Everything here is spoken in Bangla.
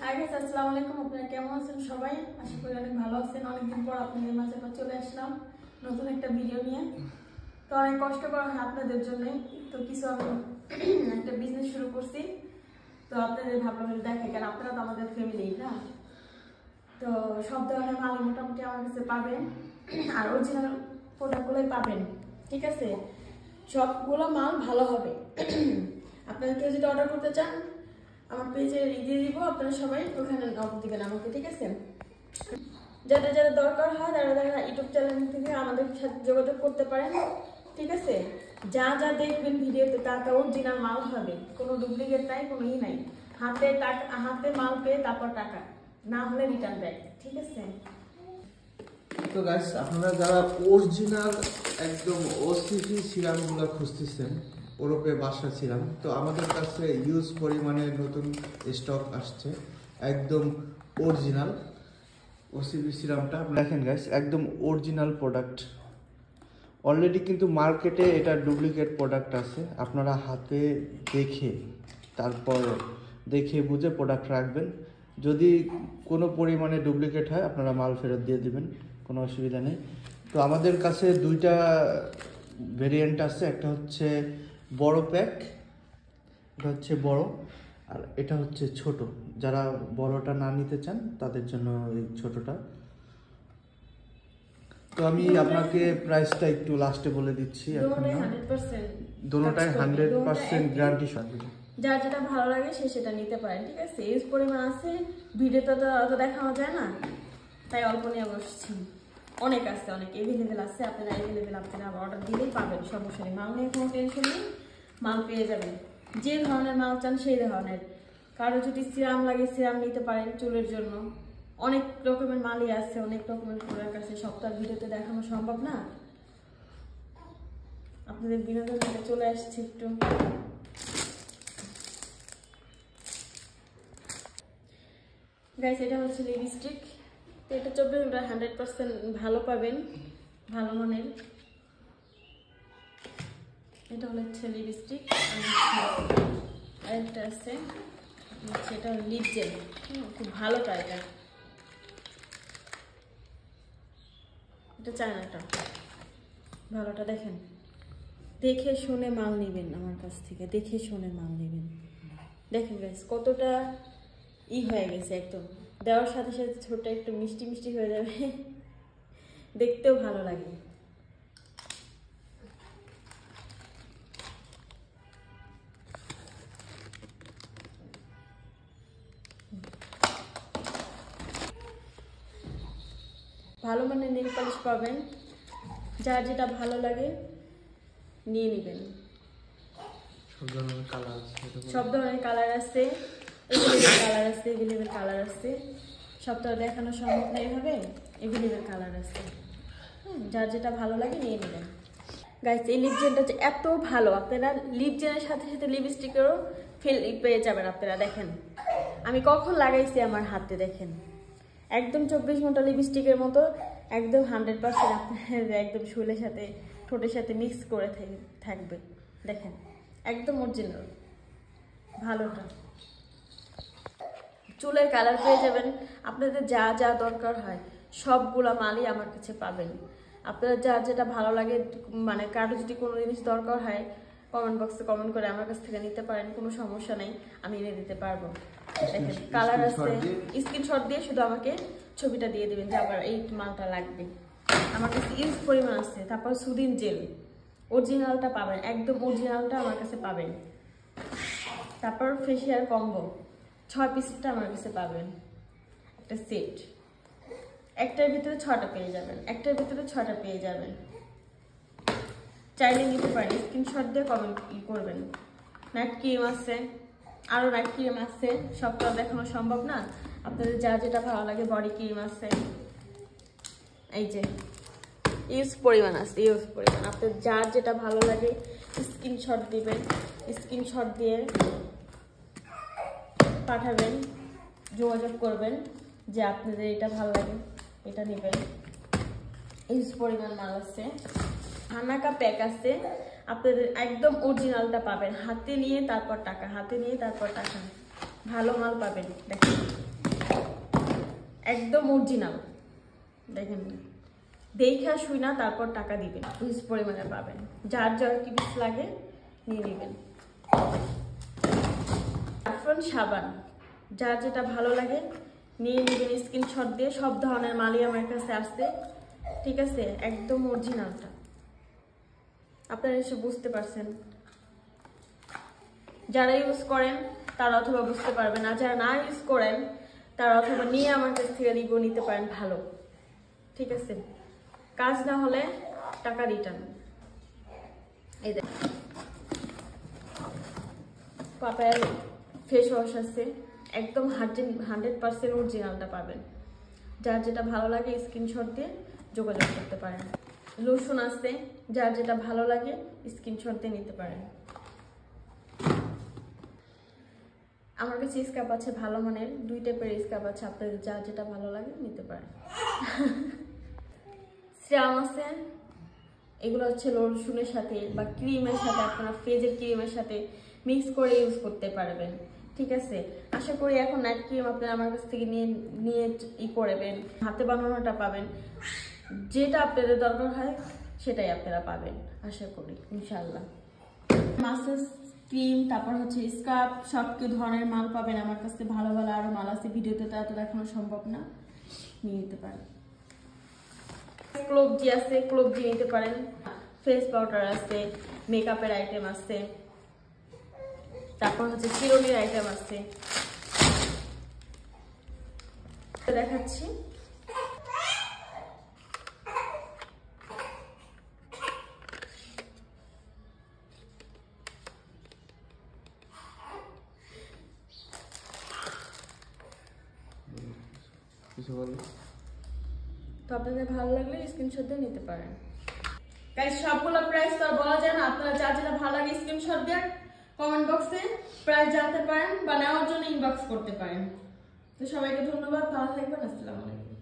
হাই গাইস, আসসালামু আলাইকুম। আপনারা কেমন আছেন সবাই? আশা করি অনেক ভালো আছেন। অনেকদিন পর আপনাদের মাঝে চলে আসলাম নতুন একটা ভিডিও নিয়ে। তো অনেক কষ্ট করা হয় আপনাদের জন্য। তো কিছু আমি একটা বিজনেস শুরু করছি, তো আপনাদের ভাবলাম দেখে, কারণ আপনারা তো আমাদের ফ্যামিলি না। তো সব ধরনের মাল মোটামুটি আমার কাছে পাবেন, আর অরিজিনাল প্রোডাক্টগুলোই পাবেন, ঠিক আছে? সবগুলো মাল ভালো হবে। আপনারা কেউ যদি অর্ডার করতে চান আমার পেজে দিয়ে দিব, আপনারা সবাই ওখানে নক দিবেন আমাকে, ঠিক আছে? যাদের যাদের দরকার হয় তারা ইউটিউব চ্যানেল থেকে আমাদের সাথে যোগাযোগ করতে পারেন, ঠিক আছে? যা যা দেখবেন ভিডিওতে তা অরিজিনাল মাল হবে, কোনো ডুপ্লিকেট নাই, কোনো নাই। হাতে মাল পেয়ে তারপর টাকা, না হলে রিটার্ন ব্যাক, ঠিক আছে? তো গাইস, আপনারা যারা অরিজিনাল একদম ওসিপি সিরামগুলো খুঁজতেছেন, ওরপে বাসা সিরাম, তো আমাদের কাছে ইউজ পরিমাণে নতুন স্টক আসছে একদম অরিজিনাল ওসিপি সিরামটা। দেখেন গাইস, একদম অরিজিনাল প্রোডাক্ট। অলরেডি কিন্তু মার্কেটে এটা ডুপ্লিকেট প্রোডাক্ট আছে, আপনারা হাতে দেখে তারপর দেখে বুঝে প্রোডাক্ট রাখবেন। যদি কোনো পরিমাণে ডুপ্লিকেট হয় আপনারা মাল ফেরত দিয়ে দিবেন, কোনো অসুবিধা নেই। তো আমাদের কাছে দুইটা ভেরিয়েন্ট আছে, একটা হচ্ছে বড় প্যাক, এটা হচ্ছে বড়, আর এটা হচ্ছে ছোট। যারা বড়টা না নিতে চান তাদের জন্য এই ছোটটা। তো আমি আপনাকে প্রাইসটা একটু লাস্টে বলে দিচ্ছি। এখন দোনোটাই 100% গ্যারান্টি সহ। যার যেটা ভালো লাগে সে সেটা নিতে পারেন, ঠিক আছে? ইউজ পরিমাণ আছে, ভিডিওতে তো অত দেখানো যায় না, তাই অল্প নিয়ে বসছি। অনেক আছে, অনেক এভেলেবেল আছে। আপনারা অর্ডার দিলেই পাবেন, সমস্যা নেই। মাল নিয়ে কোনো টেনশন নেই, মাল পেয়ে যাবেন। যে ধরনের মাল চান সেই ধরনের। কারো যদি সিরাম লাগে সিরাম নিতে পারেন চুলের জন্য। অনেক রকমের মালই আছে, অনেক রকমের প্রোডাক্ট আছে, সবটা ভিডিওতে দেখানো সম্ভব না। আপনাদের বিনোদনে চলে আসছে একটু। গাইস, এটা হচ্ছে লিপস্টিক। তো এটা 24 ঘন্টা 100% ভালো পাবেন, ভালো মানের। এটা হচ্ছে লিপস্টিক। আরেকটা আছে, সেটা লিপ জেল। খুব ভালোটা এটা, এটা চায়নাটা। ভালোটা দেখেন, দেখে শুনে মাল নেবেন আমার কাছ থেকে, দেখে শুনে মাল নেবেন। দেখেন গাইস, কতটা হয়ে গেছে, একদম দেওয়ার সাথে সাথে ছোট একটু মিষ্টি মিষ্টি হয়ে যাবে, দেখতেও ভালো লাগে। ভালো মানের নেল পালিশ পাবেন, যার যেটা ভালো লাগে নিয়ে নেবেন। সব ধরনের কালার আছে, এভেলেবেল কালার আছে। সব তো দেখানো সম্ভব না এইভাবে, এভেলেবেল কালার আছে। যার যেটা ভালো লাগে নিয়ে নেবেন। গাইস, এই লিপ জেলটা যে এত ভালো, আপনারা লিপ জেলের সাথে সাথে লিপস্টিকেরও ফিল পেয়ে যাবেন। আপনারা দেখেন, আমি কখন লাগাইছি আমার হাতে, দেখেন একদম 24 ঘন্টা লিপস্টিকের মতো, একদম 100% আপনার একদম চুলের সাথে ঠোঁটের সাথে মিক্স করে থাকবে। দেখেন, একদম অরিজিনাল ভালোটা। চুলের কালার পেয়ে যাবেন, আপনাদের যা যা দরকার হয় সবগুলা মালই আমার কাছে পাবেন। আপনাদের যার যেটা ভালো লাগে, মানে কারো যদি কোনো জিনিস দরকার হয় কমেন্ট বক্সে কমেন্ট করে আমার কাছ থেকে নিতে পারেন, কোনো সমস্যা নেই, আমি এনে দিতে পারবো। দেখেন কালার আছে, স্ক্রিনশট দিয়ে শুধু আমাকে ছবিটা দিয়ে দেবেন যে আবার এই মালটা লাগবে। আমার কাছে ইউজ পরিমাণ আছে। তারপর সুদিন জেল অরিজিনালটা পাবেন, একদম অরিজিনালটা আমার কাছে পাবেন। তারপর ফেসিয়াল কম্বো 6 পিসটা আমার কাছে পাবেন, একটা সেট। একটার ভিতরে 6টা পেয়ে যাবেন, চাইলে নিতে পারেন। স্ক্রিনশট দিয়ে কমেন্ট করবেন। নাইট ক্রিম আছে, আরও নাইট ক্রিম আছে, সবটা দেখানো সম্ভব না। আপনাদের যা যেটা ভালো লাগে, বডি ক্রিম আছে, এই যে ইউজ পরিমাণ আছে, আপনাদের যার যেটা ভালো লাগে স্ক্রিনশট দিবেন, স্ক্রিনশট দিয়ে পাঠাবেন, যোগাযোগ করবেন যে আপনাদের এটা ভালো লাগে, এটা নেবেন। ইউজ পরিমাণ মাল আছে, হানাকা প্যাক আছে, আপনাদের একদম অরিজিনালটা পাবেন। হাতে নিয়ে তারপর টাকা, ভালো মাল পাবেন। দেখেন একদম অরিজিনাল, দেখেন দেখা শুই না তারপর টাকা দিবেন, হিউজ পরিমাণে পাবেন। যার যার কি পিস লাগে নিয়ে নেবেন। সাফরন সাবান, যার যেটা ভালো লাগে নিয়ে নেবেন স্ক্রিনশট দিয়ে। সব ধরনের মালই আমার কাছে আসছে, ঠিক আছে, একদম অরিজিনালটা। আপনারা এসে বুঝতে পারছেন, যারা ইউজ করেন তারা অথবা বুঝতে পারবেন, আর যারা না ইউজ করেন তারা অথবা নিয়ে আমার কাছ থেকে রিভিউ নিতে পারেন ভালো, ঠিক আছে। কাজ না হলে টাকা রিটার্ন। এই দেখ পাপায়ার ফেস ওয়াশ আছে, একদম 100% অরিজিনালটা পাবেন। যার যেটা ভালো লাগে স্ক্রিনশট দিয়ে যোগাযোগ করতে পারেন। লোশন আছে, যার যেটা ভালো লাগে স্ক্রিনশট দিয়ে নিতে পারেন। আমার কাছে স্কার্ফ আছে ভালো মানের, 2 টাইপের স্কার্ফ আছে, আপনাদের যার যেটা ভালো লাগে নিতে পারেন। সিরাম আছে, এগুলো হচ্ছে লোশনের সাথে বা ক্রিমের সাথে, আপনারা ফেজের ক্রিমের সাথে মিক্স করে ইউজ করতে পারবেন, ঠিক আছে। আশা করি এখন নাইট ক্রিম আপনারা আমার কাছ থেকে নিয়ে করবেন, হাতে বানানোটা পাবেন। যেটা আপনাদের দরকার হয় সেটাই আপনারা পাবেন আশা করি ইনশাআল্লাহ। মাসাজ ক্রিম, তারপর হচ্ছে স্কার্ফ, সব ধরনের মাল পাবেন আমার কাছে। ভালো ভালো আরো মাল আছে, ভিডিওতে তো এত দেখানো সম্ভব না, নিয়ে নিতে পারেন। ক্লোবজি আছে, ক্লোবজি নিতে পারেন। ফেস পাউডার আছে, মেকআপের আইটেম আছে, তারপর হচ্ছে চিরুনির আইটেম আছে, দেখাচ্ছি। তো আপনাদের ভালো লাগলে স্ক্রিনশট দিয়ে নিতে পারেন। গাইস সবগুলো প্রাইস তো বলা যায় না, আপনারা যা যেটা ভালো লাগে স্ক্রিনশট দিয়ে কমেন্ট বক্সে প্রাইস জানতে পারেন বা নেওয়ার জন্য ইনবক্স করতে পারেন। তো সবাইকে ধন্যবাদ, ভালো থাকবেন, আসসালামু আলাইকুম।